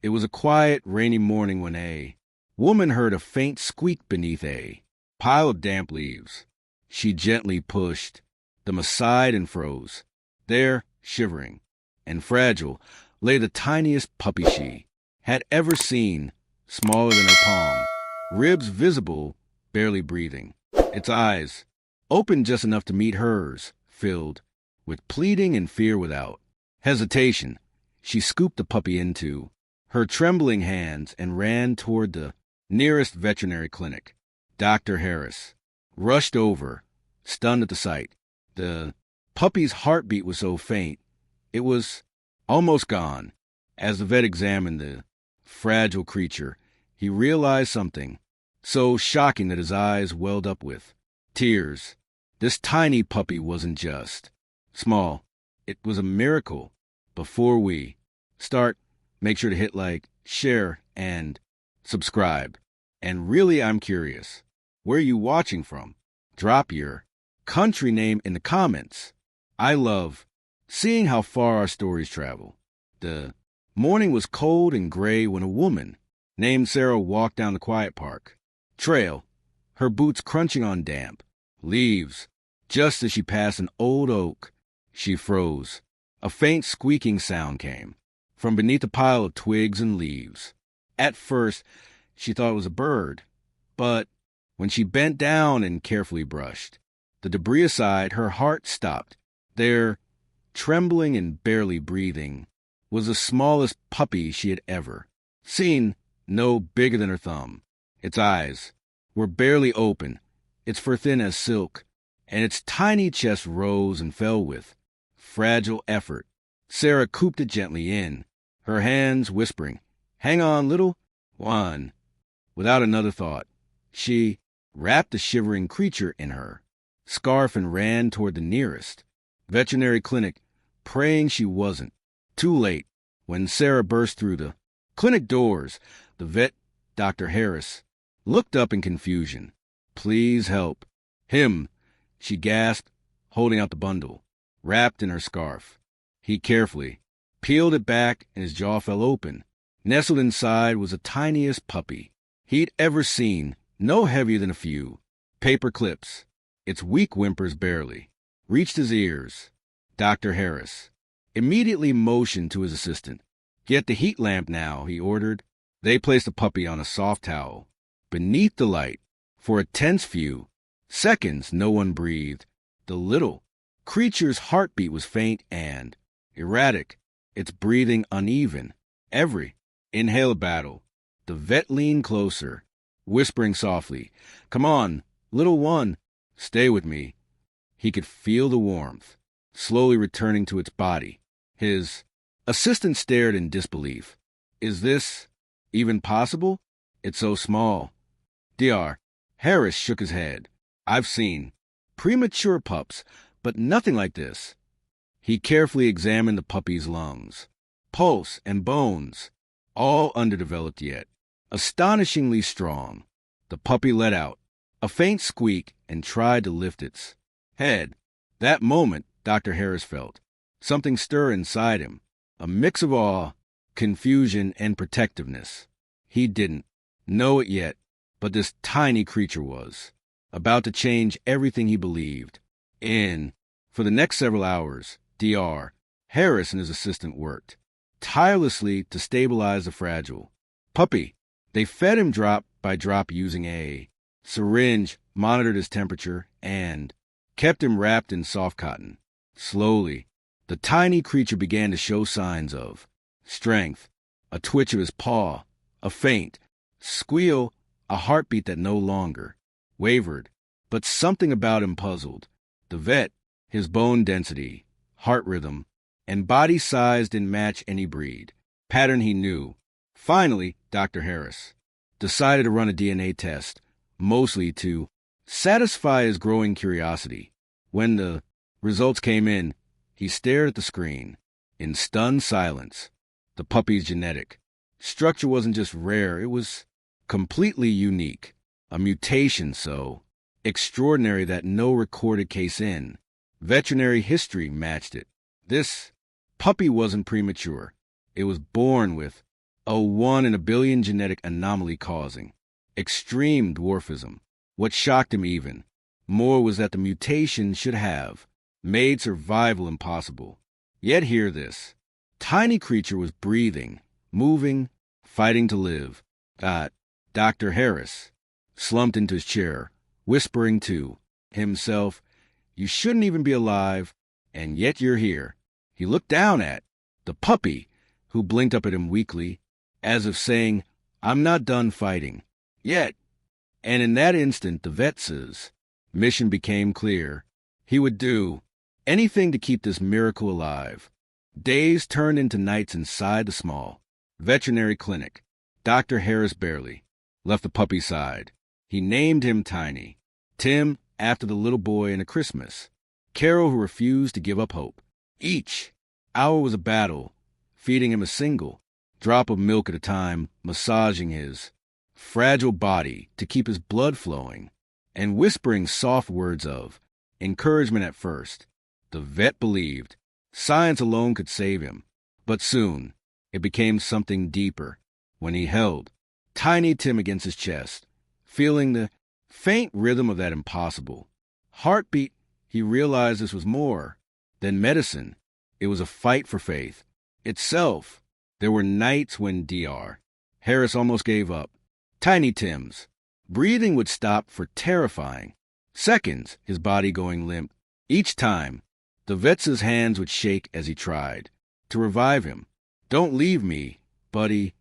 It was a quiet, rainy morning when a woman heard a faint squeak beneath a pile of damp leaves. She gently pushed them aside and froze. There, shivering and fragile, lay the tiniest puppy she had ever seen, smaller than her palm, ribs visible, barely breathing. Its eyes, open just enough to meet hers, filled with pleading and fear without hesitation. She scooped the puppy into her trembling hands and ran toward the nearest veterinary clinic. Dr. Harris rushed over, stunned at the sight. The puppy's heartbeat was so faint, it was almost gone. As the vet examined the fragile creature, he realized something so shocking that his eyes welled up with tears. This tiny puppy wasn't just small. It was a miracle. Before we start, make sure to hit like, share, and subscribe. And really, I'm curious, where are you watching from? Drop your country name in the comments. I love seeing how far our stories travel. The morning was cold and gray when a woman named Sarah walked down the quiet park trail, her boots crunching on damp leaves. Just as she passed an old oak, she froze. A faint squeaking sound came from beneath a pile of twigs and leaves. At first, she thought it was a bird, but when she bent down and carefully brushed the debris aside, her heart stopped. There, trembling and barely breathing, was the smallest puppy she had ever seen, no bigger than her thumb. Its eyes were barely open, its fur thin as silk, and its tiny chest rose and fell with fragile effort. Sarah cooped it gently in, her hands whispering, "Hang on, little one." Without another thought, she wrapped the shivering creature in her scarf and ran toward the nearest veterinary clinic, praying she wasn't too late. When Sarah burst through the clinic doors, the vet, Dr. Harris, looked up in confusion. "Please help him," she gasped, holding out the bundle, wrapped in her scarf. He carefully peeled it back, and his jaw fell open. Nestled inside was the tiniest puppy he'd ever seen, no heavier than a few paper clips. Its weak whimpers barely reached his ears. Dr. Harris immediately motioned to his assistant. "Get the heat lamp now," he ordered. They placed the puppy on a soft towel beneath the light. For a tense few seconds, no one breathed. The little creature's heartbeat was faint and erratic, its breathing uneven. Every inhale a battle. The vet leaned closer, whispering softly, "Come on, little one, stay with me." He could feel the warmth slowly returning to its body. His assistant stared in disbelief. "Is this even possible? It's so small." Dr. Harris shook his head. "I've seen premature pups, but nothing like this." He carefully examined the puppy's lungs, pulse, and bones, all underdeveloped yet astonishingly strong. The puppy let out a faint squeak and tried to lift its head. That moment, Dr. Harris felt something stir inside him, a mix of awe, confusion, and protectiveness. He didn't know it yet, but this tiny creature was about to change everything he believed in. For the next several hours, Dr. Harris and his assistant worked tirelessly to stabilize the fragile puppy. They fed him drop by drop using a syringe, monitored his temperature, and kept him wrapped in soft cotton. Slowly, the tiny creature began to show signs of strength, a twitch of his paw, a faint squeal, a heartbeat that no longer wavered. But something about him puzzled the vet. His bone density, heart rhythm, and body size didn't match any breed pattern he knew. Finally, Dr. Harris decided to run a DNA test, mostly to satisfy his growing curiosity. When the results came in, he stared at the screen in stunned silence. The puppy's genetic structure wasn't just rare, it was completely unique, a mutation so extraordinary that no recorded case in veterinary history matched it. This puppy wasn't premature. It was born with a 1 in a billion genetic anomaly causing extreme dwarfism. What shocked him even more was that the mutation should have made survival impossible. Yet hear this. Tiny creature was breathing, moving, fighting to live. Dr. Harris slumped into his chair, whispering to himself, "You shouldn't even be alive, and yet you're here." He looked down at the puppy, who blinked up at him weakly, as if saying, "I'm not done fighting yet." And in that instant, the vet's mission became clear. He would do anything to keep this miracle alive. Days turned into nights inside the small veterinary clinic. Dr. Harris barely left the puppy's side. He named him Tiny, Tim after the little boy in A Christmas Carol who refused to give up hope. Each hour was a battle, feeding him a single drop of milk at a time, massaging his fragile body to keep his blood flowing, and whispering soft words of encouragement at first. The vet believed science alone could save him, but soon it became something deeper when he held Tiny Tim against his chest, feeling the faint rhythm of that impossible heartbeat. He realized this was more than medicine. It was a fight for faith itself. There were nights when Dr. Harris almost gave up. Tiny Tim's breathing would stop for terrifying seconds, his body going limp. Each time, the vet's hands would shake as he tried to revive him. "Don't leave me, buddy,"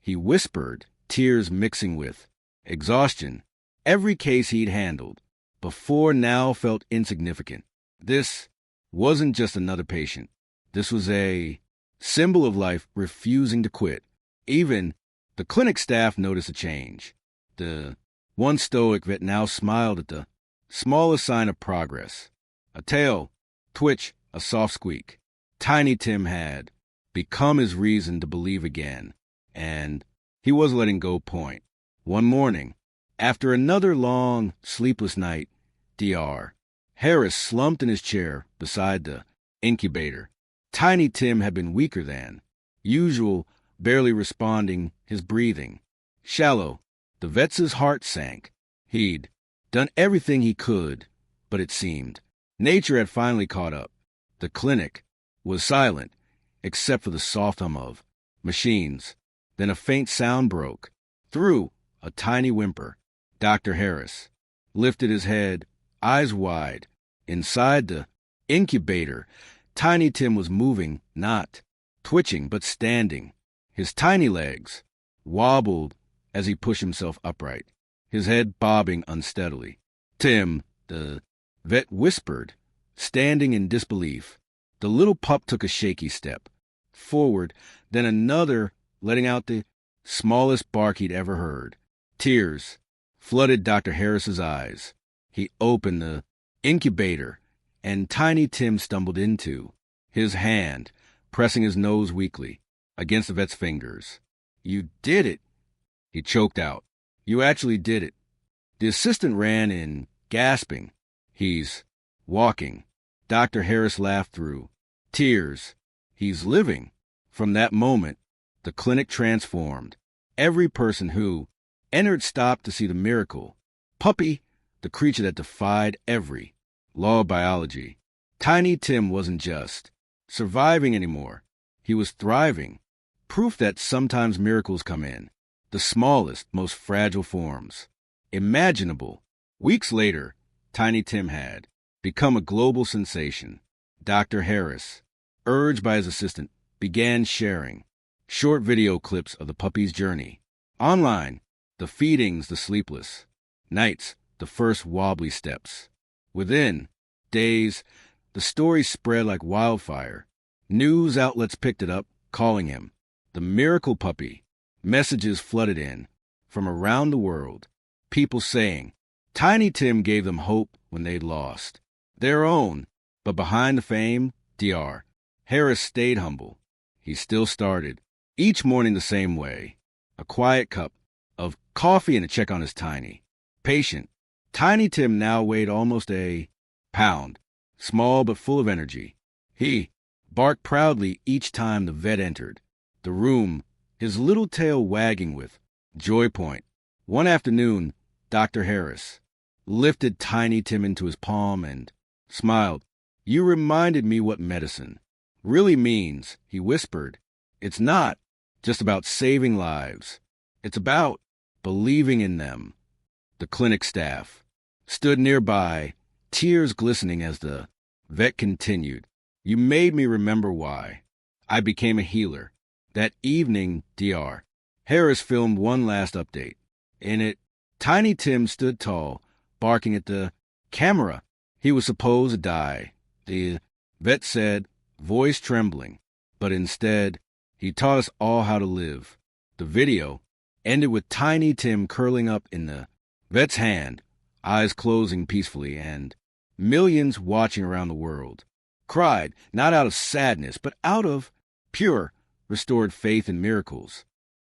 he whispered, tears mixing with exhaustion. Every case he'd handled before now felt insignificant. This wasn't just another patient. This was a symbol of life refusing to quit. Even the clinic staff noticed a change. The once stoic vet now smiled at the smallest sign of progress. A tail twitch, a soft squeak. Tiny Tim had become his reason to believe again, and he was letting go point. One morning, after another long, sleepless night, Dr. Harris slumped in his chair beside the incubator. Tiny Tim had been weaker than usual, barely responding, his breathing shallow. The vet's heart sank. He'd done everything he could, but it seemed nature had finally caught up. The clinic was silent, except for the soft hum of machines. Then a faint sound broke through, a tiny whimper. Dr. Harris lifted his head, eyes wide. Inside the incubator, Tiny Tim was moving, not twitching, but standing. His tiny legs wobbled as he pushed himself upright, his head bobbing unsteadily. "Tim," the vet whispered, standing in disbelief. The little pup took a shaky step forward, then another, letting out the smallest bark he'd ever heard. Tears flooded Dr. Harris's eyes. He opened the incubator, and Tiny Tim stumbled into his hand, pressing his nose weakly against the vet's fingers. "You did it," he choked out. "You actually did it." The assistant ran in, gasping. "He's walking." Dr. Harris laughed through tears. "He's living." From that moment, the clinic transformed. Every person who entered stopped to see the miracle. Puppy, the creature that defied every law of biology. Tiny Tim wasn't just surviving anymore. He was thriving. Proof that sometimes miracles come in the smallest, most fragile forms imaginable. Weeks later, Tiny Tim had become a global sensation. Dr. Harris, urged by his assistant, began sharing short video clips of the puppy's journey. Online, the feedings, the sleepless nights, the first wobbly steps. Within days, the story spread like wildfire. News outlets picked it up, calling him the miracle puppy. Messages flooded in from around the world, people saying Tiny Tim gave them hope when they'd lost their own. But behind the fame, Dr. Harris stayed humble. He still started each morning the same way, a quiet cup of coffee and a check on his tiny patient. Tiny Tim now weighed almost a pound, small but full of energy. He barked proudly each time the vet entered the room, his little tail wagging with joy point. One afternoon, Dr. Harris lifted Tiny Tim into his palm and smiled. "You reminded me what medicine really means," he whispered. "It's not just about saving lives. It's about believing in them." The clinic staff stood nearby, tears glistening as the vet continued. "You made me remember why I became a healer." That evening, Dr. Harris filmed one last update. In it, Tiny Tim stood tall, barking at the camera. He was supposed to die, the vet said, voice trembling. But instead, he taught us all how to live. The video ended with Tiny Tim curling up in the vet's hand, eyes closing peacefully, and millions watching around the world cried, not out of sadness, but out of pure, restored faith in miracles.